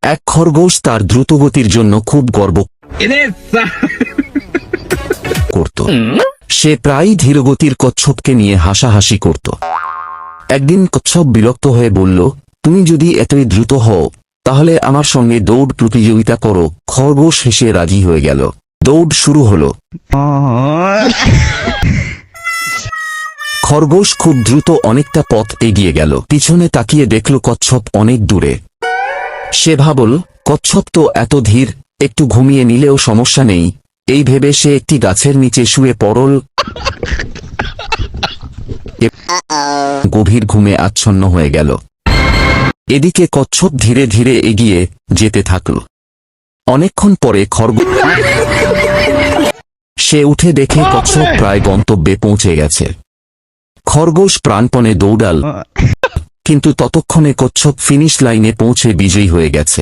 এক খরগোশ তার দ্রুতগতির জন্য খুব গর্ব করত। সে প্রায়ই ধীরগতির কচ্ছপকে নিয়ে হাসাহাসি করত। একদিন কচ্ছপ বিরক্ত হয়ে বলল, তুমি যদি এতই দ্রুত হও তাহলে আমার সঙ্গে দৌড় প্রতিযোগিতা করো। খরগোশ হেসে রাজি হয়ে গেল। দৌড় শুরু হলো। খরগোশ খুব দ্রুত অনেকটা পথ এগিয়ে গেল। পিছনে তাকিয়ে দেখল কচ্ছপ অনেক দূরে। সে ভাবল, কচ্ছপ তো এত ধীর, একটু ঘুমিয়ে নিলেও সমস্যা নেই। এই ভেবে সে একটি গাছের নিচে শুয়ে পড়ল। গভীর ঘুমে আচ্ছন্ন হয়ে গেল। এদিকে কচ্ছপ ধীরে ধীরে এগিয়ে যেতে থাকল। অনেকক্ষণ পরে খরগোশ সে উঠে দেখে কচ্ছপ প্রায় গন্তব্যে পৌঁছে গেছে। খরগোশ প্রাণপণে দৌড়াল, কিন্তু ততক্ষণে কচ্ছপ ফিনিশ লাইনে পৌঁছে বিজয়ী হয়ে গেছে।